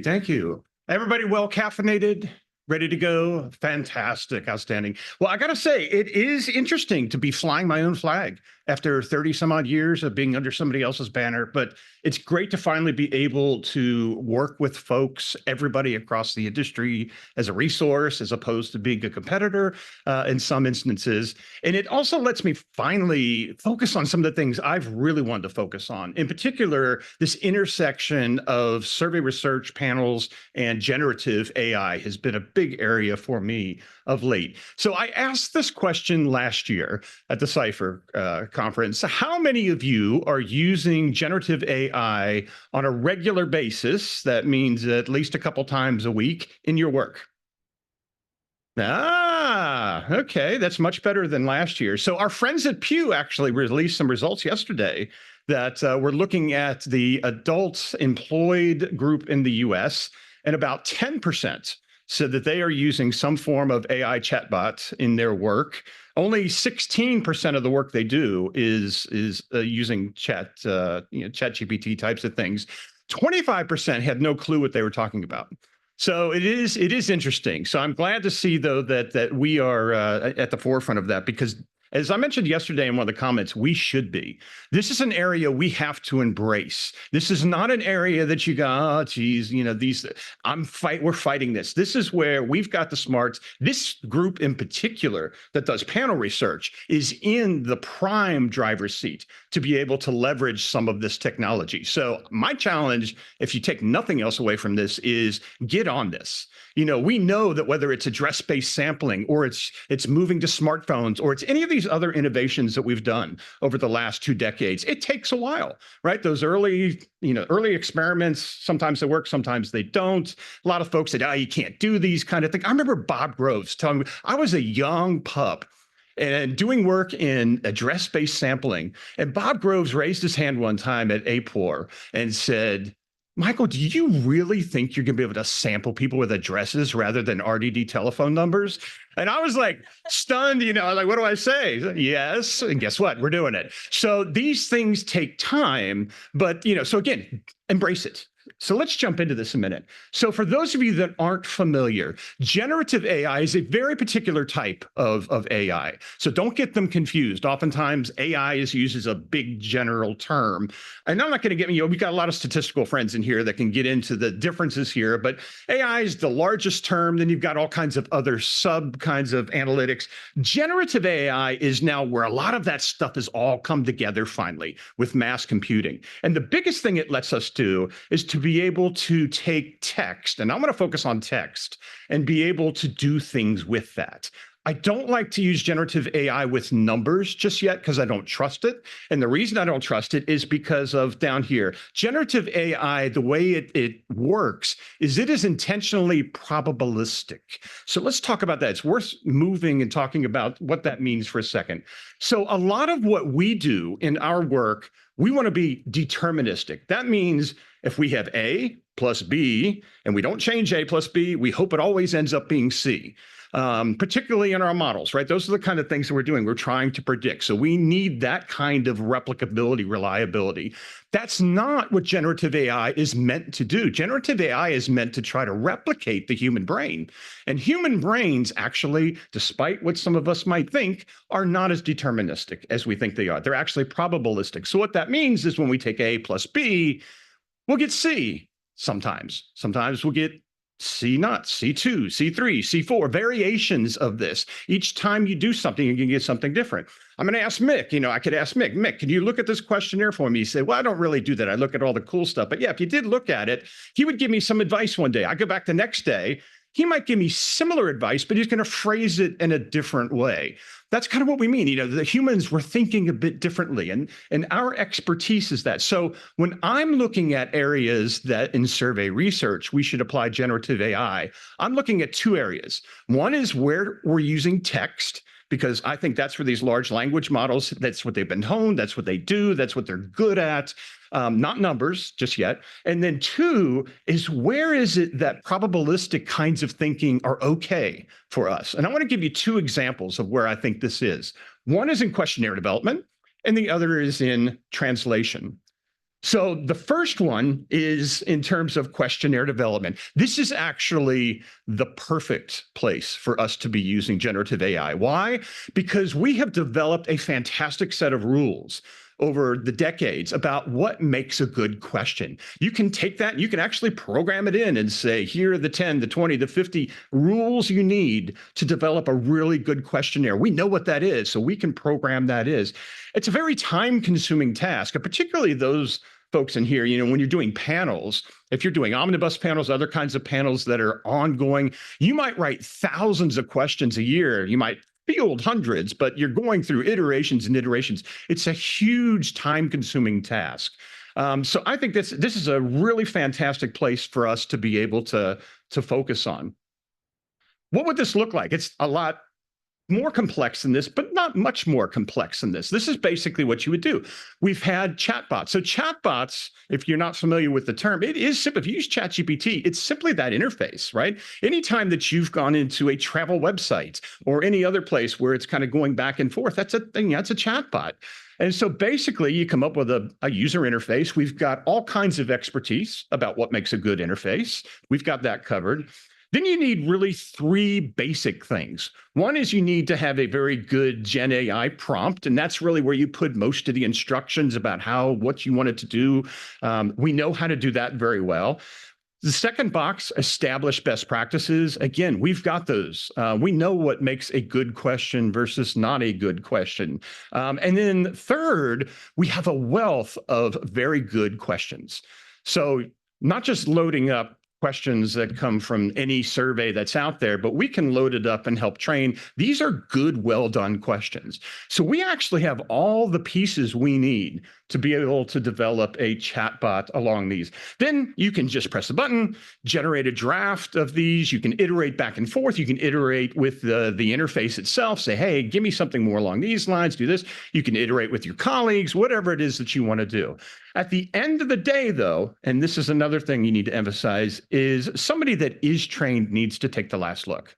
Thank you. Everybody well caffeinated, ready to go? Fantastic, outstanding. Well, I got to say, it is interesting to be flying my own flag after 30 some odd years of being under somebody else's banner, but it's great to finally be able to work with folks, everybody across the industry as a resource, as opposed to being a competitor in some instances. And it also lets me finally focus on some of the things I've really wanted to focus on. In particular, this intersection of survey research panels and generative AI has been a big area for me of late. So I asked this question last year at the Cypher conference. How many of you are using generative AI on a regular basis? That means at least a couple times a week in your work. Okay, that's much better than last year. So our friends at Pew actually released some results yesterday that we're looking at the adult employed group in the US, and about 10% said that they are using some form of AI chatbot in their work. Only 16% of the work they do is using ChatGPT types of things. 25% had no clue what they were talking about. So it is interesting. So I'm glad to see, though, that we are at the forefront of that, because as I mentioned yesterday in one of the comments, we should be. This is an area we have to embrace. This is not an area that you go, oh, geez, we're fighting this. This is where we've got the smarts. This group in particular that does panel research is in the prime driver's seat to be able to leverage some of this technology. So my challenge, if you take nothing else away from this, is get on this. We know that whether it's address-based sampling or it's moving to smartphones or it's any of these other innovations that we've done over the last 2 decades, it takes a while, right? Those early experiments, sometimes they work, sometimes they don't. A lot of folks said, you can't do these kind of things. I remember Bob Groves telling me, I was a young pup and doing work in address-based sampling. And Bob Groves raised his hand one time at APOR and said, Michael, do you really think you're going to be able to sample people with addresses rather than RDD telephone numbers? And I was like stunned, like, what do I say? Yes. And guess what? We're doing it. So these things take time, but, so again, embrace it. So let's jump into this a minute. So for those of you that aren't familiar, generative AI is a very particular type of AI. So don't get them confused. Oftentimes AI is used as a big general term. And I'm not going to we've got a lot of statistical friends in here that can get into the differences here, but AI is the largest term. Then you've got all kinds of other sub kinds of analytics. Generative AI is now where a lot of that stuff has all come together finally with mass computing. And the biggest thing it lets us do is to be able to take text, and I'm going to focus on text, and be able to do things with that. I don't like to use generative AI with numbers just yet because I don't trust it. And the reason I don't trust it is because of down here. Generative AI, the way it works is it is intentionally probabilistic. So let's talk about that. It's worth moving and talking about what that means for a second. So a lot of what we do in our work, we want to be deterministic. That means if we have A plus B and we don't change A plus B, we hope it always ends up being C. Particularly in our models, right? Those are the kind of things that we're doing. We're trying to predict. So we need that kind of replicability, reliability. That's not what generative AI is meant to do. Generative AI is meant to try to replicate the human brain. And human brains actually, despite what some of us might think, are not as deterministic as we think they are. They're actually probabilistic. So what that means is when we take A plus B, we'll get C sometimes. Sometimes we'll get C naught, C2, C3, C4, variations of this. Each time you do something, you can get something different. I'm going to ask Mick, I could ask Mick, can you look at this questionnaire for me? He said, well, I don't really do that. I look at all the cool stuff. But yeah, if you did look at it, he would give me some advice one day. I go back the next day. He might give me similar advice, but he's going to phrase it in a different way. That's kind of what we mean. The humans were thinking a bit differently, and our expertise is that. So when I'm looking at areas that in survey research, we should apply generative AI, I'm looking at 2 areas. One is where we're using text, because I think that's where these large language models, that's what they've been honed, that's what they do, that's what they're good at. Not numbers just yet. And then 2 is where is it that probabilistic kinds of thinking are okay for us? And I want to give you 2 examples of where I think this is. One is in questionnaire development, and the other is in translation. So the first one is in terms of questionnaire development. This is actually the perfect place for us to be using generative AI. Why? Because we have developed a fantastic set of rules over the decades about what makes a good question. You can take that, you can actually program it in and say, here are the 10, the 20, the 50 rules you need to develop a really good questionnaire. We know what that is, so we can program that is. It's a very time-consuming task, and particularly those folks in here, when you're doing panels, if you're doing omnibus panels, other kinds of panels that are ongoing, you might write thousands of questions a year. You might field hundreds, but you're going through iterations and iterations. It's a huge time-consuming task. So I think this is a really fantastic place for us to be able to focus on. What would this look like? It's a lot more complex than this, but not much more complex than this. This is basically what you would do. We've had chatbots. So chatbots, if you're not familiar with the term, it is simple. If you use ChatGPT, it's simply that interface, right? Anytime that you've gone into a travel website or any other place where it's kind of going back and forth, that's a thing, that's a chatbot. And so basically you come up with a user interface. We've got all kinds of expertise about what makes a good interface. We've got that covered. Then you need really three basic things. One is you need to have a very good Gen AI prompt, and that's really where you put most of the instructions about what you want it to do. We know how to do that very well. The second box, establish best practices. Again, we've got those. We know what makes a good question versus not a good question. And then third, we have a wealth of very good questions. So not just loading up questions that come from any survey that's out there, but we can load it up and help train. These are good, well done questions. So we actually have all the pieces we need to be able to develop a chatbot along these. Then you can just press a button, generate a draft of these. You can iterate back and forth. You can iterate with the interface itself, say, hey, give me something more along these lines, do this. You can iterate with your colleagues, whatever it is that you want to do. At the end of the day, though, and this is another thing you need to emphasize, is somebody that is trained needs to take the last look.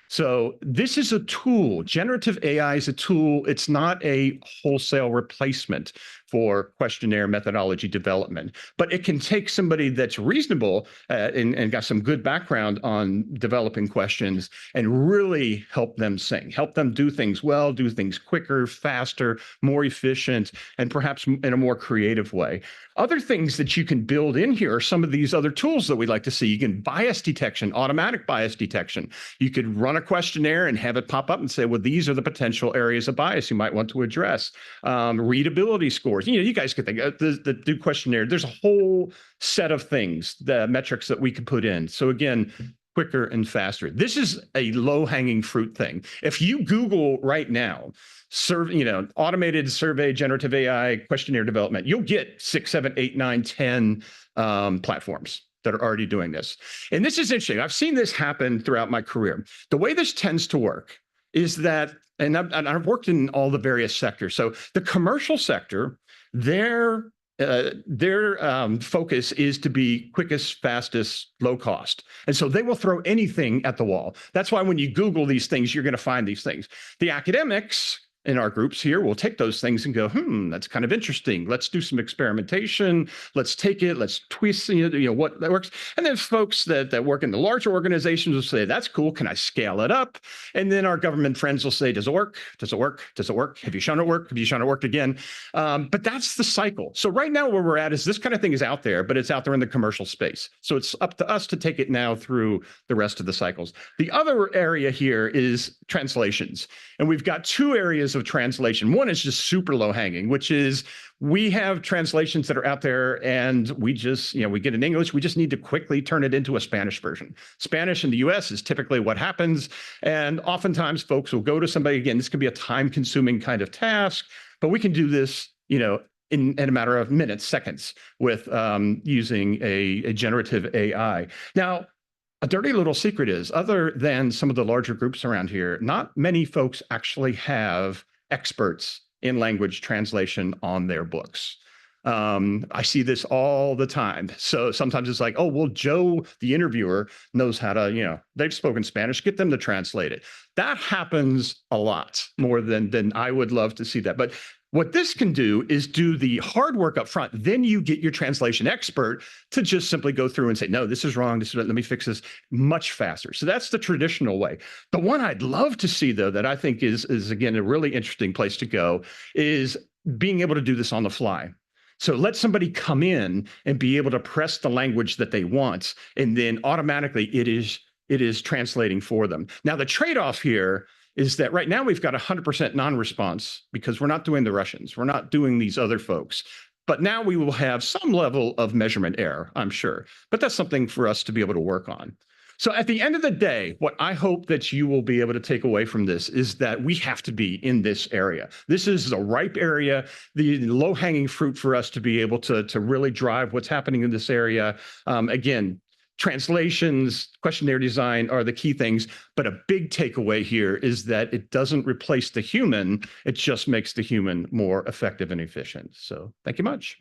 So this is a tool. Generative AI is a tool. It's not a wholesale replacement for questionnaire methodology development, but it can take somebody that's reasonable and got some good background on developing questions and really help them sing, help them do things well, do things quicker, faster, more efficient, and perhaps in a more creative way. Other things that you can build in here are some of these other tools that we like to see. You can bias detection, automatic bias detection. You could run a questionnaire and have it pop up and say, well, these are the potential areas of bias you might want to address. Readability scores. You guys could think the do questionnaire. There's a whole set of things, the metrics that we could put in. So again, quicker and faster. This is a low-hanging fruit thing. If you Google right now, automated survey, generative AI, questionnaire development, you'll get 6, 7, 8, 9, 10 platforms that are already doing this. And this is interesting. I've seen this happen throughout my career. The way this tends to work is that, and I've worked in all the various sectors. So the commercial sector, their focus is to be quickest, fastest, low cost. And so they will throw anything at the wall. That's why when you Google these things, you're going to find these things. The academics in our groups here will take those things and go, that's kind of interesting. Let's do some experimentation. Let's take it. Let's twist what that works. And then folks that work in the larger organizations will say, that's cool. Can I scale it up? And then our government friends will say, does it work? Does it work? Does it work? Have you shown it work? Have you shown it worked again? But that's the cycle. So right now where we're at is this kind of thing is out there, but it's out there in the commercial space. So it's up to us to take it now through the rest of the cycles. The other area here is translations. And we've got two areas of translation. One is just super low hanging, which is we have translations that are out there and we just, we get in English, we just need to quickly turn it into a Spanish version. Spanish in the US is typically what happens. And oftentimes folks will go to somebody, again, this can be a time consuming kind of task, but we can do this, in a matter of minutes, seconds with using a generative AI. Now, a dirty little secret is, other than some of the larger groups around here, not many folks actually have experts in language translation on their books. I see this all the time. So sometimes it's like, oh, well, Joe, the interviewer, knows how to, they've spoken Spanish, get them to translate it. That happens a lot more than I would love to see that. But What this can do is do the hard work up front. Then you get your translation expert to just simply go through and say, no, this is wrong. Let me fix this much faster. So that's the traditional way. The one I'd love to see, though, that I think is again, a really interesting place to go is being able to do this on the fly. So let somebody come in and be able to press the language that they want, and then automatically it is translating for them. Now, the trade-off here is that right now we've got 100% non-response because we're not doing the Russians. We're not doing these other folks. But now we will have some level of measurement error, I'm sure. But that's something for us to be able to work on. So at the end of the day, what I hope that you will be able to take away from this is that we have to be in this area. This is a ripe area, the low-hanging fruit for us to be able to really drive what's happening in this area. Again, translations, questionnaire design are the key things, but a big takeaway here is that it doesn't replace the human, it just makes the human more effective and efficient. So thank you much.